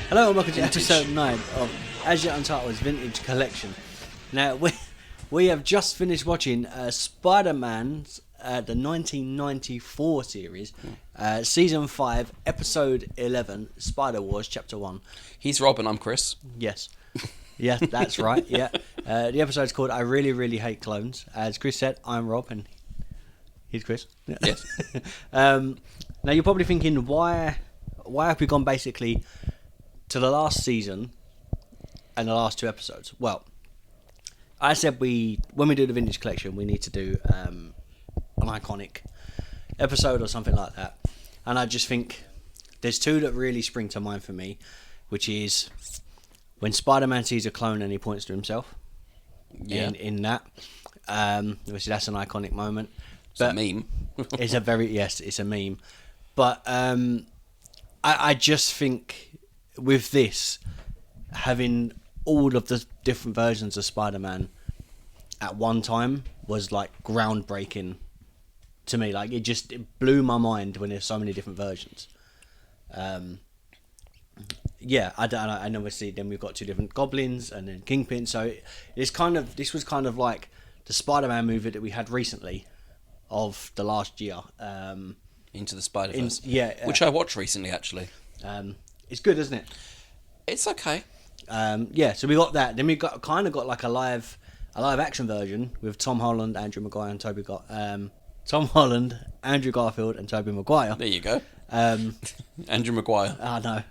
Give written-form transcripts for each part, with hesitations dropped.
Hello and welcome to episode 9 of AsYetUntitled's Vintage Collection. Now, we have just finished watching Spider-Man's the 1994 series, Season 5, Episode 11, Spider Wars, Chapter 1. He's Rob and I'm Kris. Yes. Yeah, that's right, yeah. The episode's called I Really, Really Hate Clones. As Kris said, I'm Rob and he's Kris. Yes. Now, you're probably thinking, why have we gone basically to the last season and the last 2 episodes? Well, I said when we do the Vintage Collection, we need to do an iconic episode or something like that. And I just think there's 2 that really spring to mind for me, which is when Spider-Man sees a clone and he points to himself. Yeah. In that. Obviously, that's an iconic moment. It's a meme. It's a meme. But I just think with this, having all of the different versions of Spider-Man at one time was like groundbreaking to me. Like it blew my mind when there's so many different versions. Yeah, and obviously then we've got 2 different goblins and then Kingpin. So this was kind of like the Spider-Man movie that we had recently of the last year. Into the Spider-Verse. Which I watched recently, actually. It's good, isn't it? It's okay. So we got that. Then we got like a live action version with Tom Holland, Andrew Maguire, and Tom Holland, Andrew Garfield, and Tobey Maguire. There you go. Andrew Maguire. I know.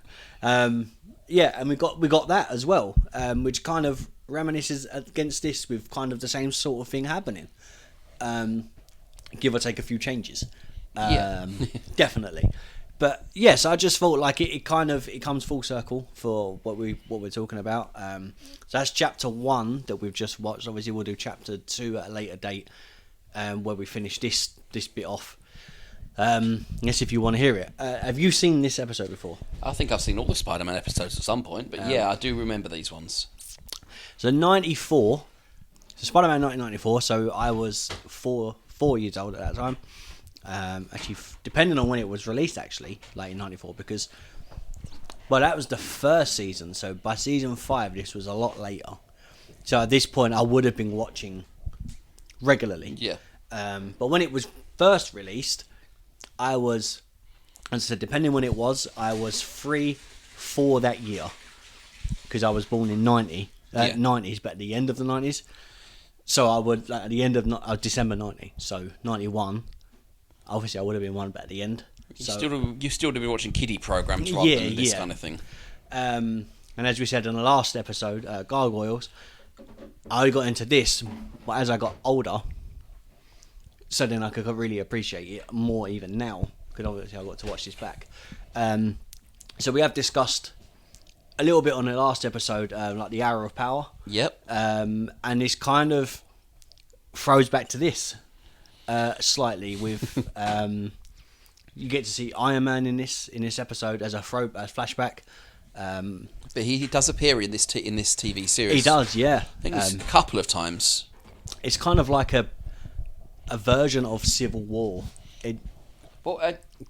And we got that as well, which kind of reminisces against this with kind of the same sort of thing happening. Give or take a few changes. Definitely. But yes, I just thought like it comes full circle for what we're talking about. So that's chapter 1 that we've just watched. Obviously, we'll do chapter 2 at a later date, where we finish this bit off. Yes, if you want to hear it. Have you seen this episode before? I think I've seen all the Spider-Man episodes at some point, but I do remember these ones. So 94, so Spider-Man 1994. So I was 4 years old at that time. Actually, depending on when it was released, actually, like in 94, because that was the first season. So by season 5, this was a lot later. So at this point, I would have been watching regularly. Yeah. But when it was first released, I was, as I said, depending when it was, I was 3 for that year, because I was born in 90s, but at the end of the 90s. So I would, like, at the end of December 90, so 91. Obviously, I would have been 1, but at the end. You still would be watching kiddie programs rather than this kind of thing. And as we said in the last episode, Gargoyles, I got into this, but as I got older, so then I could really appreciate it more even now, because obviously I got to watch this back. So we have discussed a little bit on the last episode, like the Hour of Power. Yep. And this kind of throws back to this. Slightly with you get to see Iron Man in this episode as a flashback, but he does appear in this TV series. He does, yeah. I think it's a couple of times. It's kind of like a version of Civil War.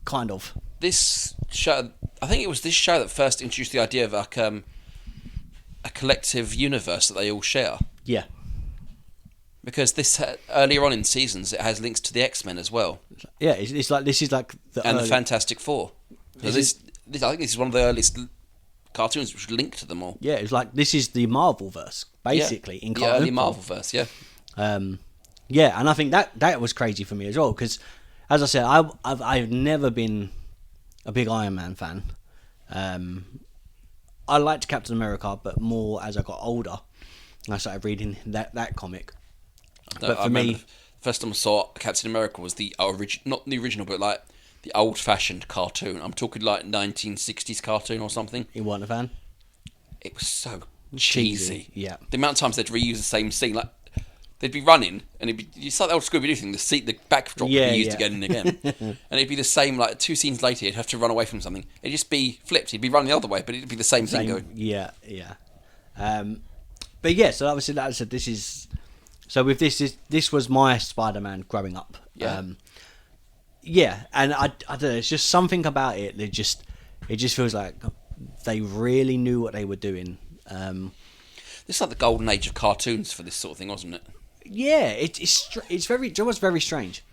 Kind of. This show, I think it was this show that first introduced the idea of like a collective universe that they all share. Yeah. Because this earlier on in seasons, it has links to the X-Men as well. Yeah, it's like this is like the Fantastic Four. So I think this is one of the earliest cartoons which link to them all. Yeah, it's like this is the Marvel verse basically in the early Marvel verse. Yeah. Yeah, and I think that was crazy for me as well, because as I said, I've never been a big Iron Man fan. I liked Captain America, but more as I got older, and I started reading that comic. No, but for me, first time I saw Captain America was the not the original, but like the old-fashioned cartoon. I'm talking like 1960s cartoon or something. You weren't a fan? It was so cheesy. Yeah. The amount of times they'd reuse the same scene, like they'd be running, and it's like the old Scooby-Doo thing. The backdrop would be used again and again, and it'd be the same. Like 2 scenes later, he'd have to run away from something. It'd just be flipped. He'd be running the other way, but it'd be the same thing going. Yeah. But yeah, so obviously, like I said, this is. So with this was my Spider-Man growing up. Yeah. Yeah, and I don't know. It's just something about it that it just feels like they really knew what they were doing. This is like the golden age of cartoons for this sort of thing, wasn't it? Yeah, it's very, it was very strange.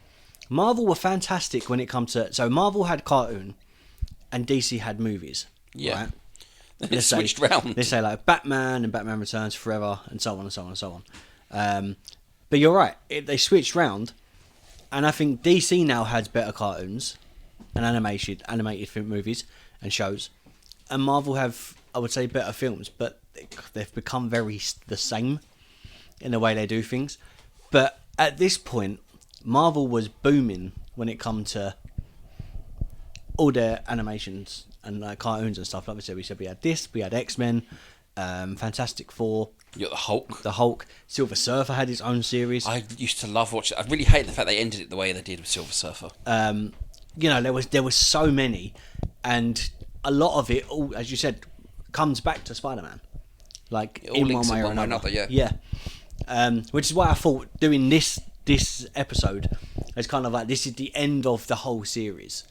Marvel were fantastic when it comes to, so Marvel had cartoon, and DC had movies. Yeah. Right? It switched round. They say like Batman and Batman Returns Forever, and so on and so on and so on. But you're right, they switched round, and I think DC now has better cartoons and animated film movies and shows, and Marvel have, I would say, better films, but they've become very the same in the way they do things. But at this point, Marvel was booming when it come to all their animations and like cartoons and stuff. Like we said we had X-Men, Fantastic Four. You got the Hulk. Silver Surfer had his own series. I used to love watching. I really hate the fact they ended it the way they did with Silver Surfer. You know, there was so many, and a lot of it, all, as you said, comes back to Spider-Man. Like It all in links one way or another, yeah. Yeah. Which is why I thought doing this episode is kind of like, this is the end of the whole series.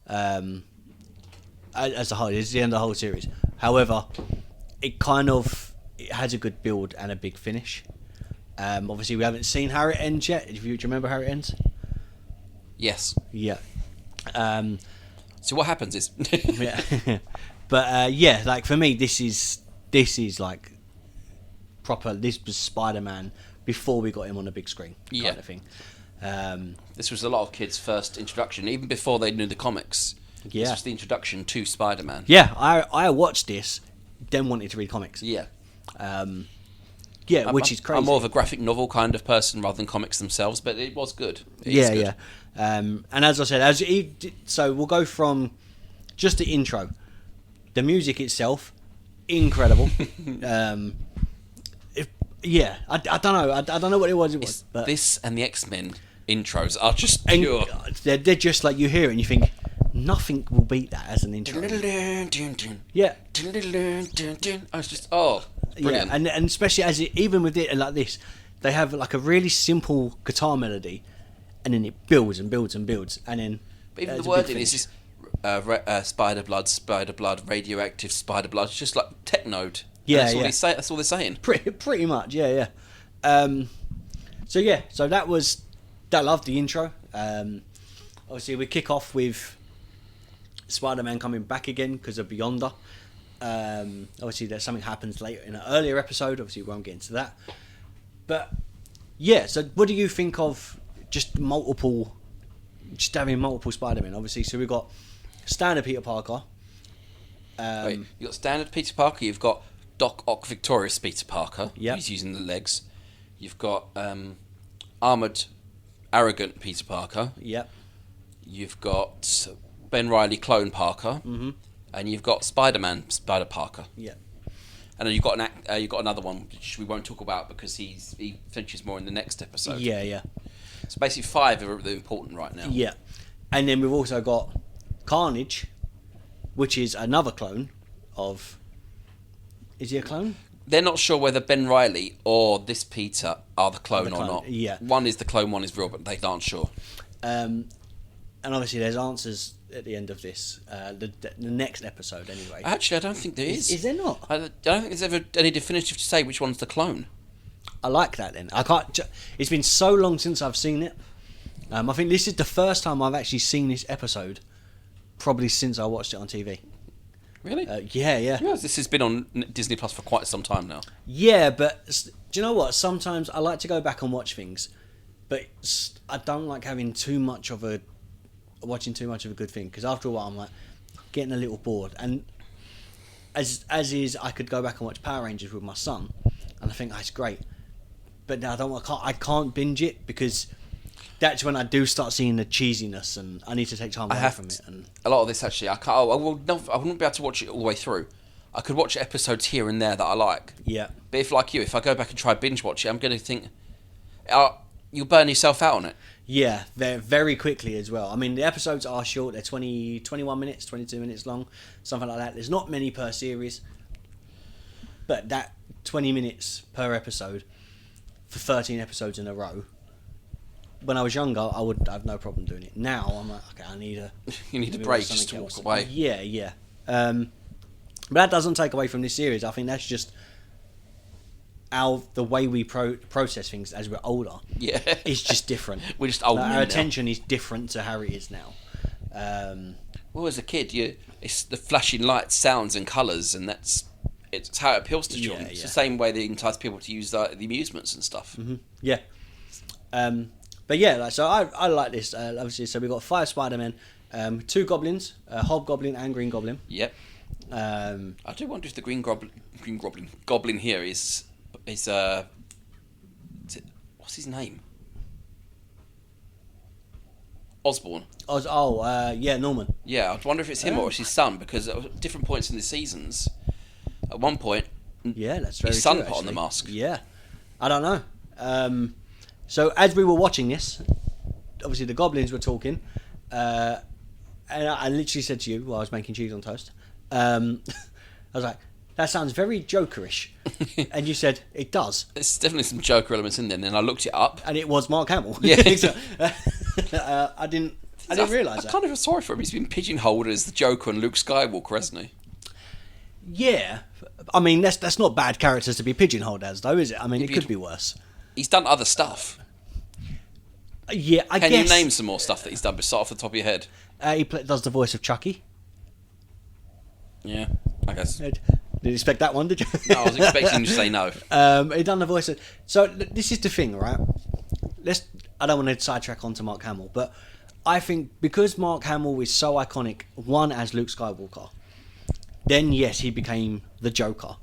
As a whole, it's the end of the whole series. However, it has a good build and a big finish. Obviously, we haven't seen how it ends yet. Do you remember how it ends? Yes. Yeah. So what happens is... Yeah. But yeah, like for me, this is like proper. This was Spider-Man before we got him on the big screen, kind of thing. This was a lot of kids' first introduction, even before they knew the comics. Yeah. This was the introduction to Spider-Man. Yeah, I watched this, then wanted to read comics. Yeah. Yeah, which is crazy. I'm more of a graphic novel kind of person rather than comics themselves, but it was good. It yeah, is good. yeah. And as I said, so we'll go from just the intro. The music itself, incredible. Yeah, I don't know. I don't know what it was. But This and the X-Men intros are just pure. They're just like, you hear it and you think, nothing will beat that as an intro. Yeah. I was just, brilliant. Yeah, and especially even with it like this, they have like a really simple guitar melody, and then it builds and builds and builds, and then. But even the wording is just spider blood, radioactive spider blood. It's just like technode. Yeah, that's all they say. That's all they're saying. Pretty much, yeah. So I loved the intro. Obviously, we kick off with Spider-Man coming back again because of Beyonder. Obviously, there's something happens later in an earlier episode. Obviously, we won't get into that. But yeah, so what do you think of just having multiple Spider-Men? Obviously, so we've got standard Peter Parker. Wait, you've got standard Peter Parker. You've got Doc Ock Victorious Peter Parker. Yep. He's using the legs. You've got armoured, arrogant Peter Parker. Yep. You've got Ben Reilly clone Parker. Mm-hmm. And you've got Spider-Man Spider Parker. Yep. And then you've got another one which we won't talk about because he finishes more in the next episode. Yeah. So basically 5 are really important right now. Yeah. And then we've also got Carnage, which is another clone of... Is he a clone? They're not sure whether Ben Reilly or this Peter are the clone or not. Yeah. One is the clone, one is real, but they aren't sure. And obviously there's answers at the end of this, the next episode anyway. Actually, I don't think there is. Is there not? I don't think there's ever any definitive to say which one's the clone. I like that then. I can't. It's been so long since I've seen it. I think this is the first time I've actually seen this episode, probably since I watched it on TV. Really? Yeah. Yes, this has been on Disney Plus for quite some time now. Yeah, but do you know what? Sometimes I like to go back and watch things, but I don't like watching too much of a good thing, because after a while I'm like getting a little bored. And as is, I could go back and watch Power Rangers with my son, and I think it's great. But now I can't binge it, because that's when I do start seeing the cheesiness, and I need to take time away from it. And a lot of this actually, I can't. I wouldn't be able to watch it all the way through. I could watch episodes here and there that I like. Yeah. But if I go back and try binge watch it, I'm going to think you'll burn yourself out on it. Yeah, they're very quickly as well. I mean, the episodes are short. They're 21 minutes, 22 minutes long, something like that. There's not many per series, but that 20 minutes per episode for 13 episodes in a row. When I was younger, I would have no problem doing it. Now I'm like, okay, I need you need a break just to walk away. Yeah. But that doesn't take away from this series. I think that's just the way we process things as we're older. Yeah. It's just different. We're just old men Our now. attention is different to how it is now. Well, as a kid, it's the flashing lights, sounds, and colours, and it's how it appeals to children. It's the same way they entice people to use the amusements and stuff. Mm-hmm. Yeah. But yeah, so I like this. Obviously, so we've got 5 Spider-Men, 2 Goblins, Hobgoblin and Green Goblin. Yep. I do wonder if the Green Goblin here is what's his name? Osborn. Yeah, Norman. Yeah, I wonder if it's him or it's his son, because at different points in the seasons, at one point, yeah, that's very his son true, put on the mask. Yeah, I don't know. So as we were watching this, obviously the goblins were talking, and I literally said to you while I was making cheese on toast, I was like, that sounds very Jokerish. And you said, it does. There's definitely some Joker elements in there, and then I looked it up. And it was Mark Hamill. Yeah. I didn't realise that. I kind of feel sorry for him. He's been pigeonholed as the Joker and Luke Skywalker, hasn't he? Yeah. I mean, that's not bad characters to be pigeonholed as, though, is it? I mean, it could be worse. He's done other stuff. Yeah, I guess. Can you name some more stuff that he's done, besides off the top of your head? He does the voice of Chucky. Yeah, I guess. Did you expect that one, did you? No, I was expecting you to say no. He done the voice of... So, this is the thing, right? I don't want to sidetrack onto Mark Hamill, but I think because Mark Hamill is so iconic, one, as Luke Skywalker, then, yes, he became the Joker.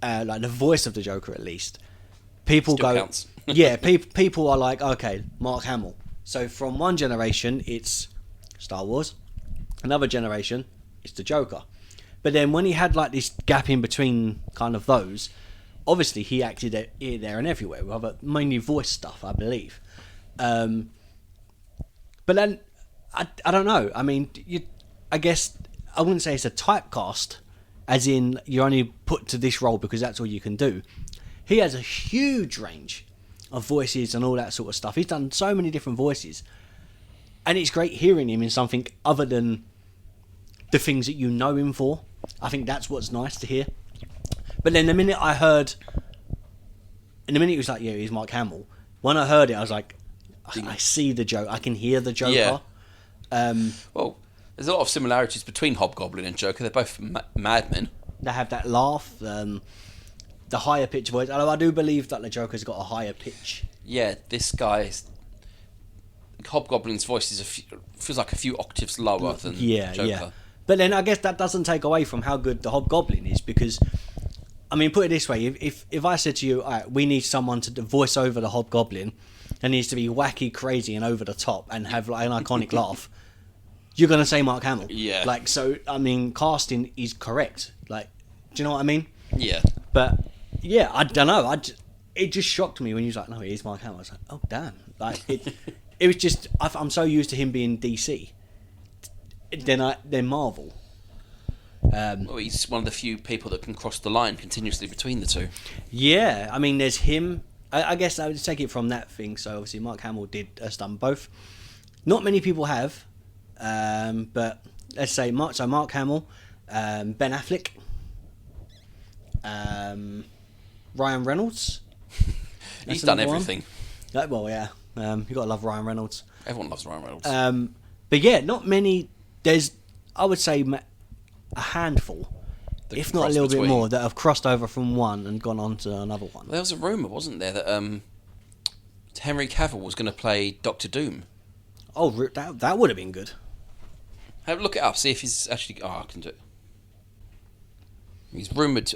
Like, the voice of the Joker, at least. People Still go... counts. Yeah, people are like, okay, Mark Hamill. So, from one generation, it's Star Wars. Another generation, it's the Joker. But then when he had like this gap in between kind of those, obviously he acted here, there and everywhere, rather mainly voice stuff, I believe. But then, I don't know. I mean, I guess I wouldn't say it's a typecast, as in you're only put to this role because that's all you can do. He has a huge range of voices and all that sort of stuff. He's done so many different voices. And it's great hearing him in something other than the things that you know him for. I think that's what's nice to hear. But then the minute it was like, yeah, he's Mark Hamill. When I heard it, I was like, I see the joke. I can hear the Joker. Yeah. Well, there's a lot of similarities between Hobgoblin and Joker. They're both madmen. They have that laugh, the higher pitch voice. Although I do believe that the Joker's got a higher pitch. Yeah, this guy's... Hobgoblin's voice feels like a few octaves lower than Joker. Yeah. But then I guess that doesn't take away from how good the Hobgoblin is, because, I mean, put it this way, if I said to you, all right, we need someone to voice over the Hobgoblin, and needs to be wacky, crazy, and over the top, and have like an iconic laugh, you're going to say Mark Hamill. Yeah. Like, so, I mean, casting is correct. Like, do you know what I mean? Yeah. But, yeah, I don't know. It just shocked me when you was like, no, it is Mark Hamill. I was like, oh, damn. Like, it was just, I'm so used to him being DC. Then Marvel. Well, he's one of the few people that can cross the line continuously between the two. Yeah, I mean, there's him. I guess I would take it from that thing. So obviously, Mark Hamill has done both. Not many people have, but let's say Mark Hamill, Ben Affleck, Ryan Reynolds. He's done everything. Well, yeah, you gotta love Ryan Reynolds. Everyone loves Ryan Reynolds. But yeah, not many. There's, I would say, a handful, if not a little bit more, that have crossed over from one and gone on to another one. There was a rumour, wasn't there, that Henry Cavill was going to play Doctor Doom. Oh, that would have been good. Have a look it up, see if he's actually... Oh, I can do it. He's rumoured...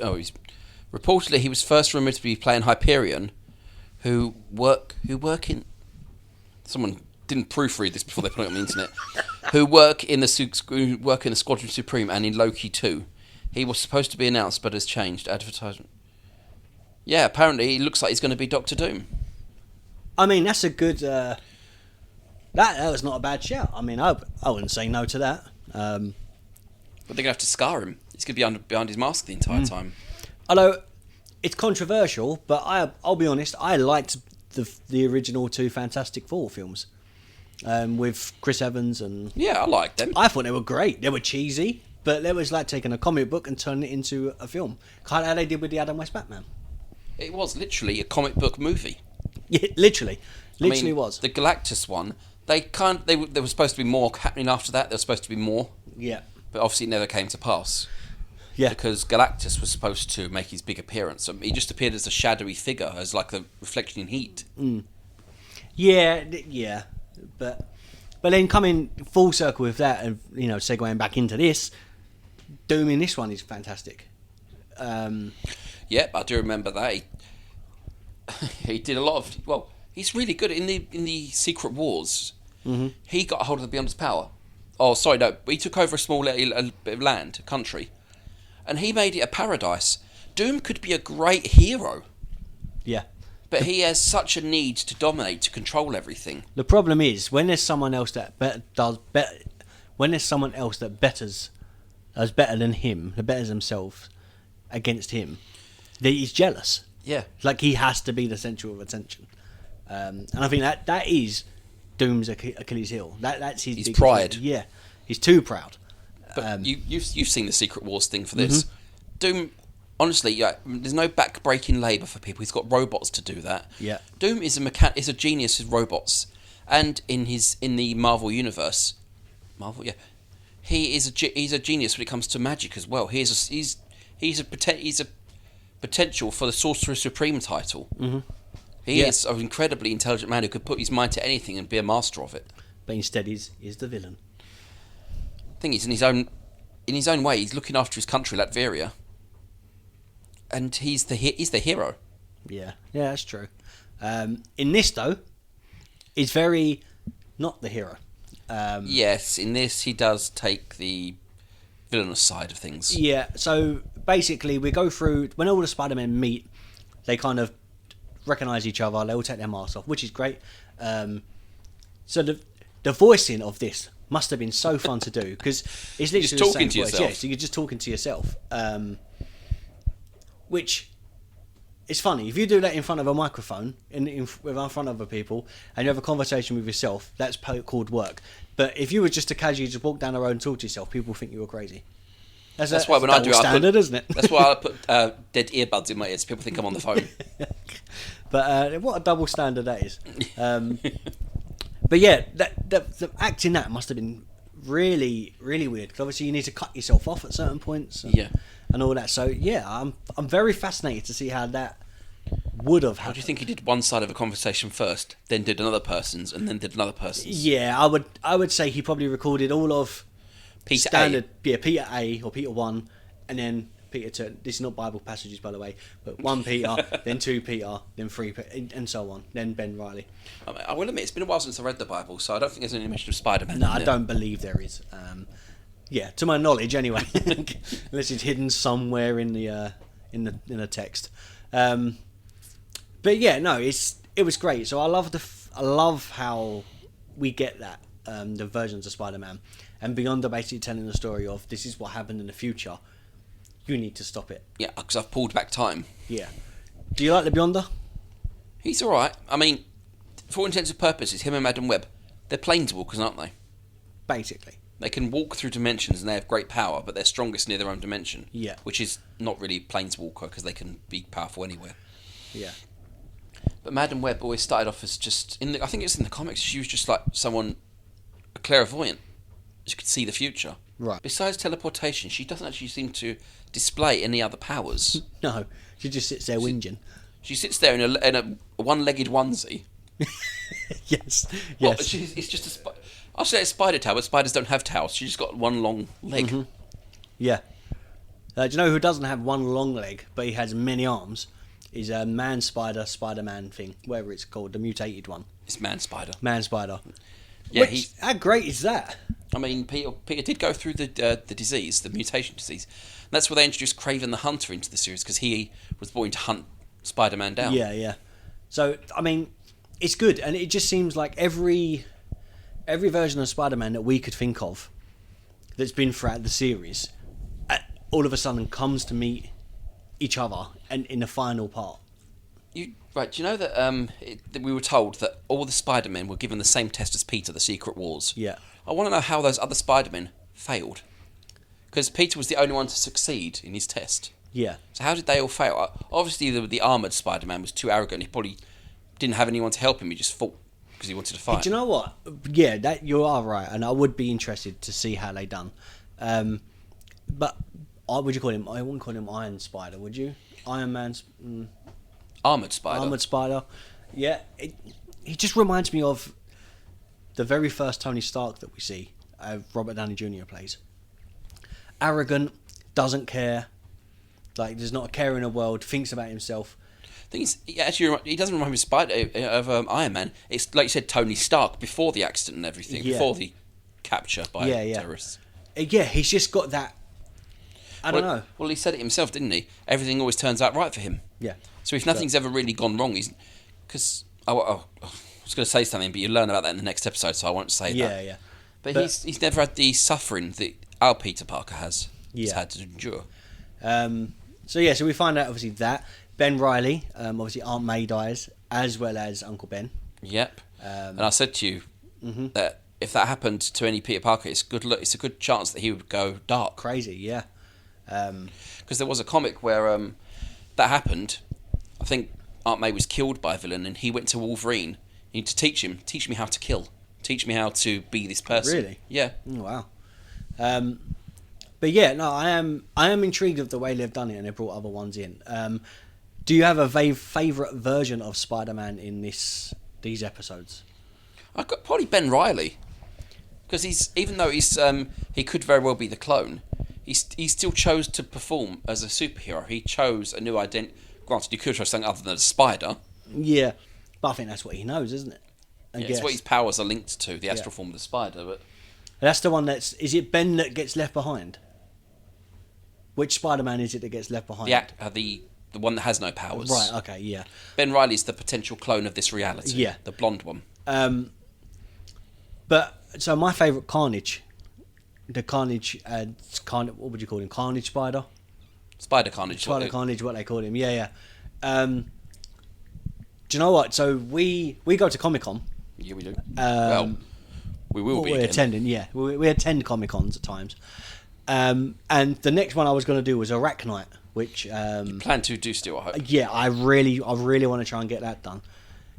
reportedly, he was first rumoured to be playing Hyperion, who work in... Someone didn't proofread this before they put it on the internet. who work in the Squadron Supreme and in Loki 2. He was supposed to be announced, but has changed. Advertisement. Yeah, apparently it looks like he's going to be Doctor Doom. I mean, that's a good... that was not a bad shout. I mean, I wouldn't say no to that. But they're going to have to scar him. He's going to be behind his mask the entire time. Although, it's controversial, but I'll be honest, I liked the original 2 Fantastic Four films. With Chris Evans and... Yeah, I liked them. I thought they were great. They were cheesy, but it was like taking a comic book and turning it into a film, kind of how they did with the Adam West Batman. It was literally a comic book movie. Yeah, literally was. The Galactus one. There was supposed to be more happening after that. There was supposed to be more. Yeah. But obviously it never came to pass. Yeah. Because Galactus was supposed to make his big appearance. He just appeared as a shadowy figure, as like a reflection in heat. Mm. Yeah. But then coming full circle with that, and segueing back into this, Doom in this one is fantastic. Yep, I do remember that. He did a lot of. Well, he's really good in the Secret Wars. Mm-hmm. He got a hold of the Beyonder's power. Oh, sorry, no. He took over a small a bit of land, a country, and he made it a paradise. Doom could be a great hero. Yeah. But he has such a need to dominate, to control everything. The problem is when there's someone else that does better than him, that betters himself against him, that he's jealous. Yeah. Like he has to be the centre of attention. And I think that is Doom's Achilles heel. That's his big pride. Thing. Yeah, he's too proud. But you've seen the Secret Wars thing for this. Mm-hmm. Doom, honestly, there's no back-breaking labour for people. He's got robots to do that. Yeah. Doom is a genius with robots, and in the Marvel universe, he's a genius when it comes to magic as well. He's a potential for the Sorcerer Supreme title. Mm-hmm. He is an incredibly intelligent man who could put his mind to anything and be a master of it. But instead, he's the villain. The thing is, in his own way, he's looking after his country, Latveria, and he's the hero. Yeah, that's true. In this though, he's very not the hero. Yes, in this he does take the villainous side of things. Yeah, so basically we go through when all the Spider-Men meet, they kind of recognise each other. They all take their masks off, which is great. So the voicing of this must have been so fun to do because it's literally just talking the to same voice. yourself. Yeah, so you're just talking to yourself, which is funny. If you do that in front of a microphone, in front of other people, and you have a conversation with yourself, that's called work. But if you were just to casually just walk down the road and talk to yourself, people think you were crazy. That's why when I do standard, isn't it? That's why I put dead earbuds in my ears. People think I'm on the phone. But what a double standard that is. But yeah, the acting that must have been really, really weird because obviously you need to cut yourself off at certain points. And all that. So yeah, I'm very fascinated to see how that would have happened. How do you think he did one side of a conversation first, then did another person's, and then did another person's? Yeah, I would say he probably recorded all of Peter standard, A. Yeah, Peter A or Peter 1, and then Peter 2. This is not Bible passages, by the way, but 1 Peter, then 2 Peter, then 3 Peter, and so on. Then Ben Riley. I will admit, it's been a while since I read the Bible, so I don't think there's any mention of Spider-Man. No, I don't believe there is. Yeah, to my knowledge, anyway, unless it's hidden somewhere in the text. But yeah, no, it was great. So I love how we get that the versions of Spider-Man, and Beyonder basically telling the story of this is what happened in the future. You need to stop it. Yeah, because I've pulled back time. Yeah. Do you like the Beyonder? He's all right. I mean, for all intents and purposes, him and Madam Web, they're planeswalkers, aren't they? Basically. They can walk through dimensions and they have great power, but they're strongest near their own dimension. Yeah. Which is not really planeswalker because they can be powerful anywhere. Yeah. But Madam Web always started off as just I think it's in the comics. She was just like a clairvoyant. She could see the future. Right. Besides teleportation, she doesn't actually seem to display any other powers. No, she just sits there whinging. She sits there in a one-legged onesie. Yes. Well, it's just I'll say a spider tail, but spiders don't have tails. She's just got one long leg. Mm-hmm. Yeah. Do you know who doesn't have one long leg, but he has many arms? Is a man spider, Spider-Man thing, whatever it's called, the mutated one. It's man spider. Man spider. Yeah, how great is that? I mean, Peter did go through the disease, the mutation disease. And that's where they introduced Kraven the Hunter into the series because he was born to hunt Spider-Man down. Yeah. So I mean, it's good, and it just seems like every version of Spider-Man that we could think of that's been throughout the series, all of a sudden comes to meet each other and in the final part. Do you know that that we were told that all the Spider-Men were given the same test as Peter, the Secret Wars? Yeah. I want to know how those other Spider-Men failed. Because Peter was the only one to succeed in his test. Yeah. So how did they all fail? Obviously, the armoured Spider-Man was too arrogant. He probably didn't have anyone to help him. He just fought because he wanted to fight. Do you know what? Yeah, that you are right, and I would be interested to see how they done. But would you call him? I wouldn't call him Iron Spider, would you? Iron Man's Armoured Spider. Armoured Spider. Yeah, he just reminds me of the very first Tony Stark that we see. Robert Downey Jr. plays. Arrogant, doesn't care. Like, there's not a care in the world. Thinks about himself. Thing is, actually, he doesn't remind me of Iron Man. It's like you said, Tony Stark before the accident and everything, before the capture by terrorists. Yeah, he's just got that. I don't know. Well, he said it himself, didn't he? Everything always turns out right for him. Yeah. So if nothing's ever really gone wrong, because I was going to say something, but you'll learn about that in the next episode, so I won't say that. Yeah. But he's never had the suffering that our Peter Parker has. He's had to endure. So we find out obviously that Ben Reilly, obviously Aunt May dies, as well as Uncle Ben. Yep. And I said to you that if that happened to any Peter Parker, it's a good chance that he would go dark. Crazy, yeah. Because there was a comic where that happened. I think Aunt May was killed by a villain, and he went to Wolverine. You need to teach me how to kill, teach me how to be this person. Really? Yeah. Oh, wow. But yeah, no, I am intrigued of the way they've done it, and they brought other ones in. Do you have a favourite version of Spider-Man in these episodes? I've got probably Ben Reilly, because even though he could very well be the clone, he still chose to perform as a superhero. He chose a new identity. Granted, he could have chose something other than a spider. Yeah, but I think that's what he knows, isn't it? It's what his powers are linked to, the astral form of the spider. But that's the one is it Ben that gets left behind? Which Spider-Man is it that gets left behind? The one that has no powers. Right, okay, yeah. Ben Reilly's the potential clone of this reality. Yeah. The blonde one. But, so my favourite Carnage, the Carnage, what would you call him? Carnage Spider? Spider Carnage. Carnage, what they call him, yeah. Do you know what? So we go to Comic-Con. Yeah, we do. Well, we will be. We're attending, yeah. We attend Comic-Cons at times. And the next one I was going to do was Arachnite, which... you plan to do still, I hope. Yeah, I really want to try and get that done.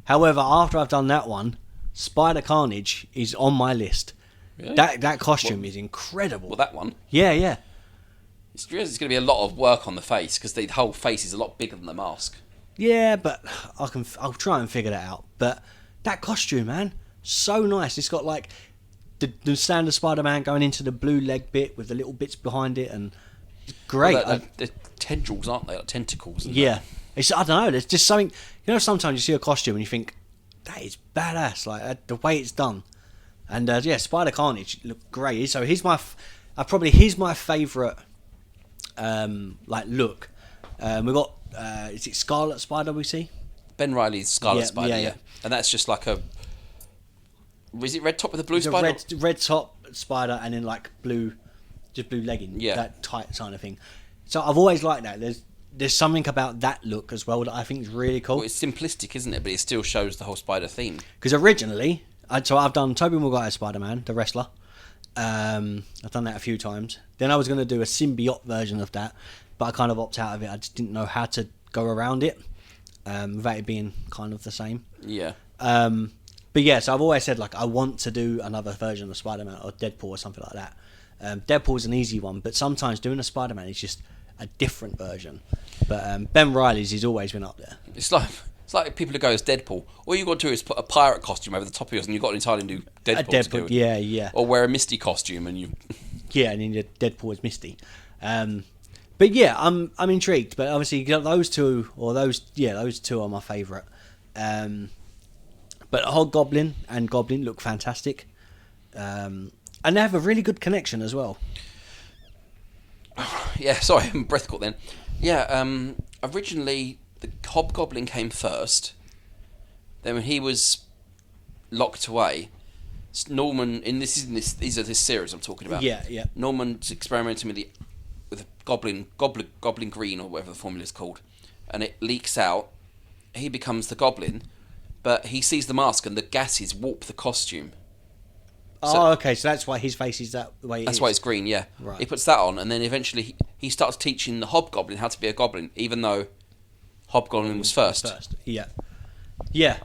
However, after I've done that one, Spider Carnage is on my list. Really? That costume is incredible. Well, that one? Yeah. It's going to be a lot of work on the face, because the whole face is a lot bigger than the mask. Yeah, but I'll try and figure that out. But that costume, man, so nice. It's got like the standard Spider-Man going into the blue leg bit with the little bits behind it, and it's great. Well, they're tendrils, aren't they? Like tentacles. Yeah. I don't know. There's just something. You know, sometimes you see a costume and you think that is badass. Like the way it's done. And Spider Carnage looked great. So he's my favourite look. We got is it Scarlet Spider we see? Ben Reilly's Scarlet Spider, yeah. And that's just like is it red top with a blue spider? Red top spider and then like blue legging. Yeah. That tight kind of thing. So I've always liked that. There's something about that look as well that I think is really cool. Well, it's simplistic, isn't it? But it still shows the whole spider theme. Because originally, I've done Tobey Maguire's Spider-Man, the wrestler. I've done that a few times. Then I was going to do a symbiote version of that, but I kind of opted out of it. I just didn't know how to go around it without it being kind of the same. Yeah. But yeah, so I've always said I want to do another version of Spider-Man or Deadpool or something like that. Deadpool's an easy one, but sometimes doing a Spider-Man is just a different version. But Ben Reilly's has always been up there. It's like people who go as Deadpool. All you got to do is put a pirate costume over the top of yours, and you've got an entirely new Deadpool. Yeah. Or wear a Misty costume, and you. Yeah, and then Deadpool is Misty. But yeah, I'm intrigued. But obviously, those two are my favourite. But Hobgoblin and Goblin look fantastic, and they have a really good connection as well. Yeah, sorry, I'm breath caught then. Yeah, originally the Hobgoblin came first. Then when he was locked away, Norman these are this series I'm talking about. Yeah. Norman's experimenting with a goblin green or whatever the formula is called, and it leaks out. He becomes the Goblin, but he sees the mask and the gases warp the costume. Oh, okay. So that's why his face is that way. That's why it's green. Yeah. Right. He puts that on, and then eventually he starts teaching the hobgoblin how to be a goblin, even though hobgoblin was first. Yeah. Yeah.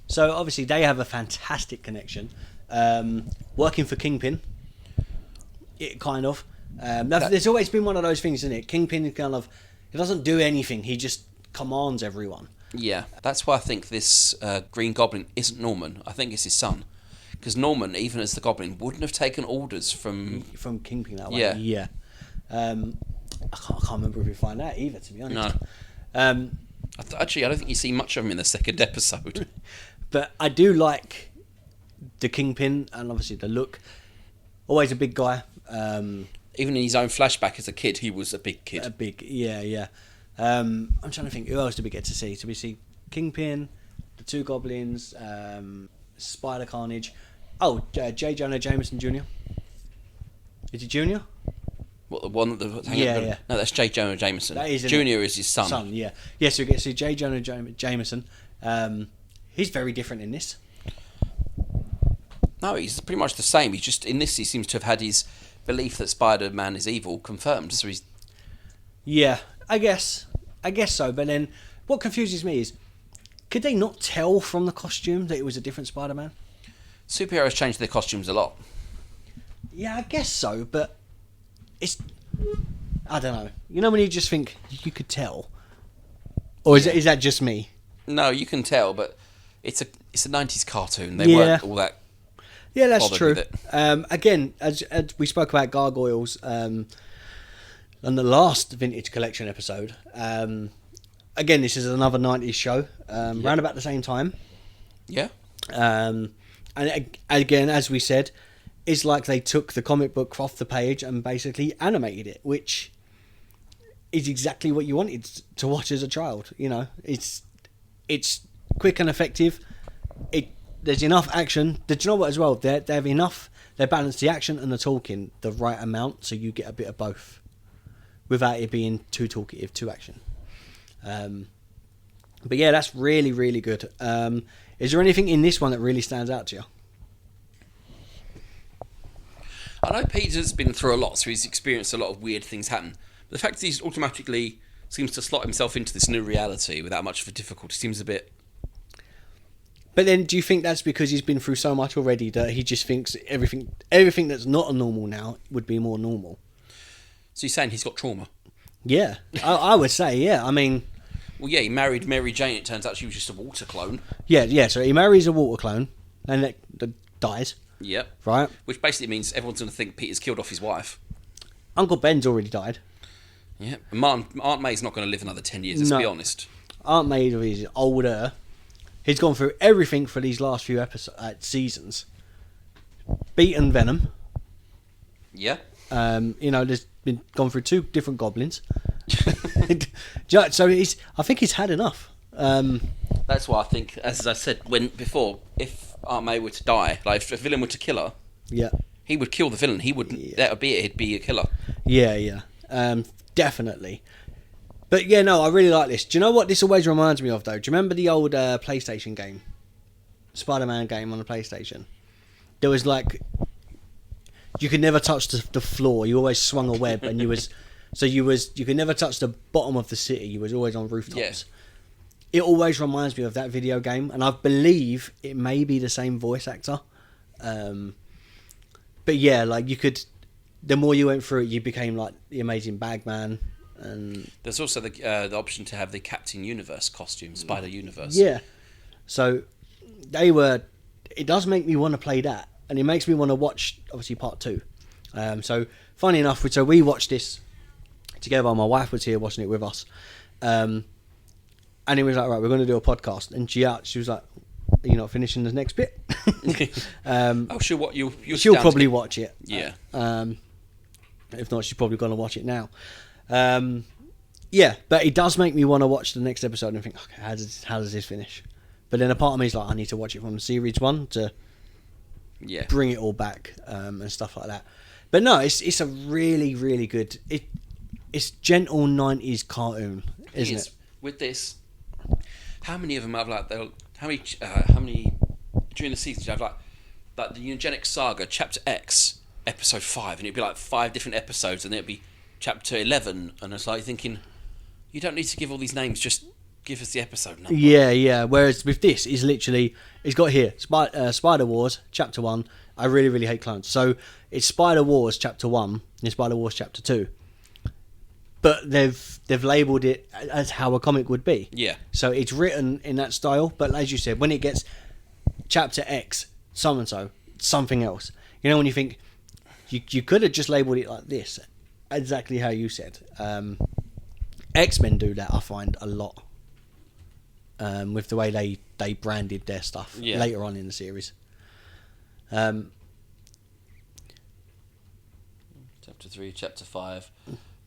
So obviously they have a fantastic connection. Working for Kingpin, it kind of. There's always been one of those things, isn't it? Kingpin kind of, he doesn't do anything. He just commands everyone. Yeah, that's why I think this Green Goblin isn't Norman. I think it's his son. Because Norman, even as the Goblin, wouldn't have taken orders from Kingpin that way. Yeah. Yeah. I can't remember if we find out either, to be honest. No. Actually, I don't think you see much of him in the second episode. But I do like the Kingpin and obviously the look. Always a big guy. Even in his own flashback as a kid, he was a big kid. Yeah. I'm trying to think, who else did we get to see? Did we see Kingpin, the two goblins, Spider Carnage? Oh, J. Jonah Jameson Jr. Is he Junior? What, the one that... Yeah. No, that's J. Jonah Jameson. That is, Junior is his son. Yeah. Yeah, so we get to see J. Jonah Jameson. He's very different in this. No, he's pretty much the same. He's just... In this, he seems to have had his belief that Spider-Man is evil confirmed. So he's... Yeah, I guess so. But then what confuses me is, could they not tell from the costume that it was a different Spider-Man? Superheroes change their costumes a lot. Yeah, I guess so, but it's... I don't know. You know when you just think, you could tell? Or is that just me? No, you can tell, but it's a 90s cartoon. They weren't all that... Yeah, that's true. With it. Again, as we spoke about gargoyles on the last Vintage Collection episode, again, this is another 90s show, around about the same time. Yeah. And again, as we said, it's like they took the comic book off the page and basically animated it, which is exactly what you wanted to watch as a child. You know, it's quick and effective. There's enough action. Do you know what as well? They have enough. They balance the action and the talking the right amount, so you get a bit of both, without it being too talkative, too action. But yeah, that's really, really good. Is there anything in this one that really stands out to you? I know Peter's been through a lot, so he's experienced a lot of weird things happen. But the fact that he's automatically seems to slot himself into this new reality without much of a difficulty seems a bit... But then, do you think that's because he's been through so much already that he just thinks everything that's not a normal now would be more normal? So you're saying he's got trauma? Yeah, I would say, yeah. I mean... Well, yeah, he married Mary Jane. It turns out she was just a water clone. Yeah, so he marries a water clone and that dies. Yep. Right. Which basically means everyone's going to think Peter's killed off his wife. Uncle Ben's already died. Yeah. Aunt May's not going to live another 10 years, let's be honest. Aunt May is older. He's gone through everything for these last few seasons. Beaten Venom. Yeah. There's been gone through 2 different goblins. So I think he's had enough. That's why I think, as I said before, if Aunt May were to die, like if a villain were to kill her, yeah, he would kill the villain. He wouldn't. Yeah. That would be it. He'd be a killer. Yeah. Definitely. But yeah, no, I really like this. Do you know what this always reminds me of, though? Do you remember the old PlayStation game? Spider-Man game on the PlayStation? There was like... You could never touch the floor. You always swung a web and you could never touch the bottom of the city. You was always on rooftops. Yeah. It always reminds me of that video game, and I believe it may be the same voice actor. But yeah, like you could... The more you went through it, you became like the Amazing Bagman. And there's also the option to have the Captain Universe costume, Spider Universe. Yeah. So it does make me want to play that, and it makes me want to watch obviously part 2. So funny enough, we watched this together. My wife was here watching it with us, and it was like, right, we're going to do a podcast, and she was like, "Are you not finishing the next bit?" She'll probably watch it. Yeah. If not, she's probably going to watch it now. Yeah, but it does make me want to watch the next episode and think, okay, how does this finish? But then a part of me is like, I need to watch it from series 1 to bring it all back and stuff like that. But no, it's a really, really good... It's gentle 90s cartoon, isn't it? With this, how many of them have like... How many during the season you have like like the Eugenic Saga, Chapter X, Episode 5, and it'd be like 5 different episodes, and it'd be Chapter 11, and it's like thinking, you don't need to give all these names, just give us the episode number. Yeah. Whereas with this, it's got here, Spider Wars, Chapter 1, I really, really hate clones. So it's Spider Wars Chapter 1 and Spider Wars Chapter 2. But they've labelled it as how a comic would be. Yeah. So it's written in that style, but as you said, when it gets Chapter X, so and so, something else. You know, when you think you could have just labelled it like this, exactly how you said. X-Men do that, I find, a lot. With the way they branded their stuff later on in the series. Chapter 3, Chapter 5,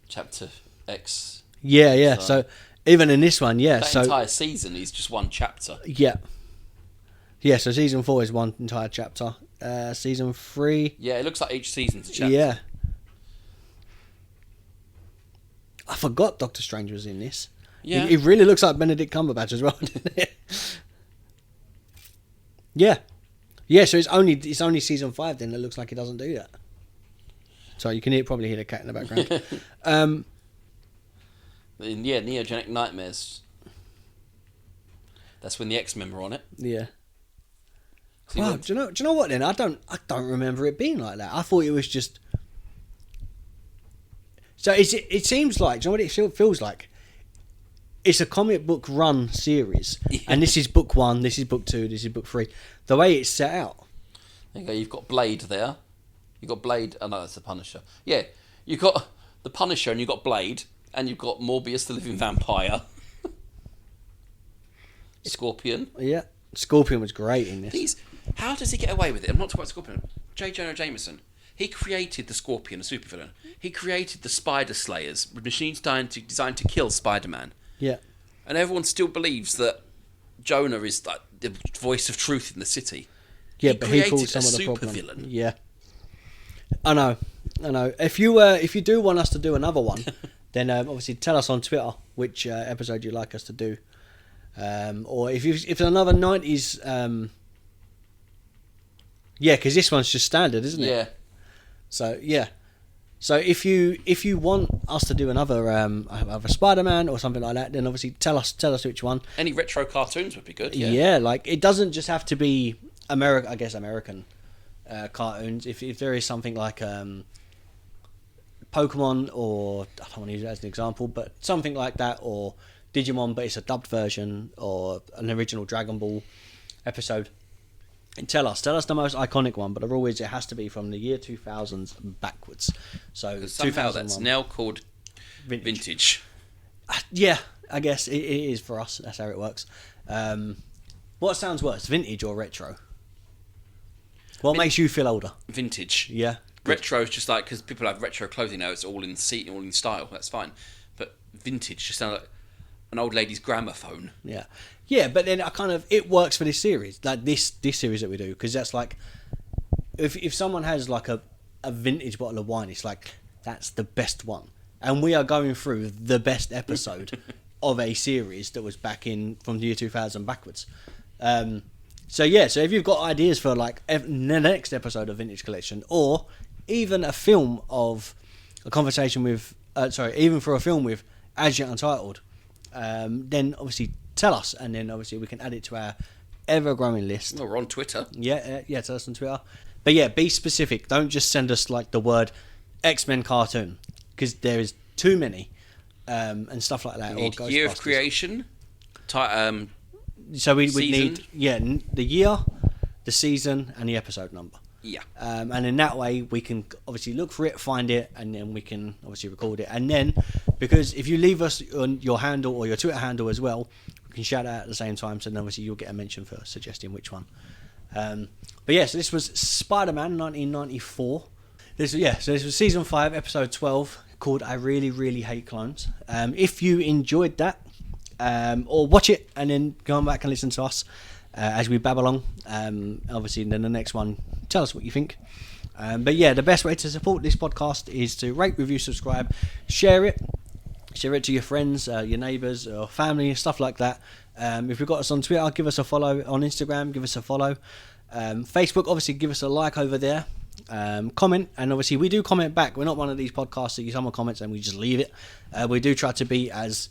Chapter X. Yeah. So even in this one, that entire season is just one chapter. Yeah. So season 4 is one entire chapter. Season 3. Yeah, it looks like each season's a chapter. Yeah. I forgot Doctor Strange was in this. Yeah. It really looks like Benedict Cumberbatch as well, doesn't it? Yeah. So it's only season 5 then that looks like it doesn't do that. Sorry, you can probably hear the cat in the background. Neogenic Nightmares. That's when the X-Men were on it. Yeah. Wow, do you know what then? I don't remember it being like that. I thought it was just. So it seems like, do you know what it feels like? It's a comic book run series, and this is book 1, this is book 2, this is book 3. The way it's set out. There you go. You've got Blade there. You've got Blade. Oh no, that's the Punisher. Yeah, you've got the Punisher, and you've got Blade, and you've got Morbius, the living vampire. Scorpion. Yeah, Scorpion was great in this. Please, how does he get away with it? I'm not talking about Scorpion. J. Jonah Jameson. He created the Scorpion, a supervillain. He created the Spider Slayers, machines designed to kill Spider-Man. Yeah. And everyone still believes that Jonah is like the voice of truth in the city. Yeah, he but he created caused some a of the problem. supervillain. Yeah. I know. If you do want us to do another one, then obviously tell us on Twitter which episode you'd like us to do. Or if it's another 90s... yeah, because this one's just standard, isn't it? Yeah. So, yeah. So if you want us to do another Spider-Man or something like that, then obviously tell us which one. Any retro cartoons would be good. Yeah, like it doesn't just have to be American cartoons. If there is something like Pokemon, or I don't want to use it as an example, but something like that, or Digimon, but it's a dubbed version, or an original Dragon Ball episode. And tell us the most iconic one, but it has to be from the year 2000s backwards. So somehow that's now called vintage. Yeah, I guess it is for us. That's how it works. What sounds worse, vintage or retro? What makes you feel older? Vintage. Yeah. Retro is just like, because people have retro clothing now, it's all in style. That's fine. But vintage just sounds like an old lady's gramophone. Yeah. Yeah, but then it works for this series, like this series that we do, because that's like, if someone has like a vintage bottle of wine, it's like, that's the best one. And we are going through the best episode of a series that was back from the year 2000 backwards. So if you've got ideas for like the next episode of Vintage Collection, or even a film of a conversation with, even for a film with AsYetUntitled, then obviously tell us, and then obviously we can add it to our ever-growing list. Well, we're on Twitter. Yeah, tell us on Twitter. But yeah, be specific. Don't just send us like the word X-Men cartoon, because there is too many, and stuff like that. We need year of creation. So we need the year, the season, and the episode number. Yeah. And in that way, we can obviously look for it, find it, and then we can obviously record it. And then, because if you leave us on your handle or your Twitter handle as well, we can shout out at the same time. So then obviously you'll get a mention for suggesting which one. But yeah, so this was Spider-Man 1994. So this was season 5, episode 12, called "I Really, Really Hate Clones." If you enjoyed that, or watch it and then go back and listen to us as we babble along. Obviously, then the next one, tell us what you think. But yeah, the best way to support this podcast is to rate, review, subscribe, share it. Share it to your friends, your neighbours, or family, stuff like that. If you've got us on Twitter, give us a follow. On Instagram, give us a follow. Facebook, obviously, give us a like over there. Comment, and obviously we do comment back. We're not one of these podcasts that someone comments and we just leave it. We do try to be as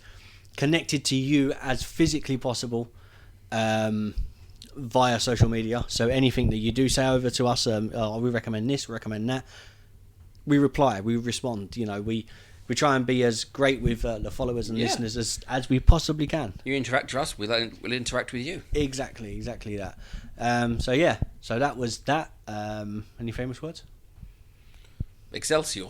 connected to you as physically possible via social media. So anything that you do say over to us, we recommend this, we recommend that, we reply, we respond. We try and be as great with the followers and listeners as we possibly can. You interact with us, we'll interact with you. Exactly that. So that was that. Any famous words? Excelsior.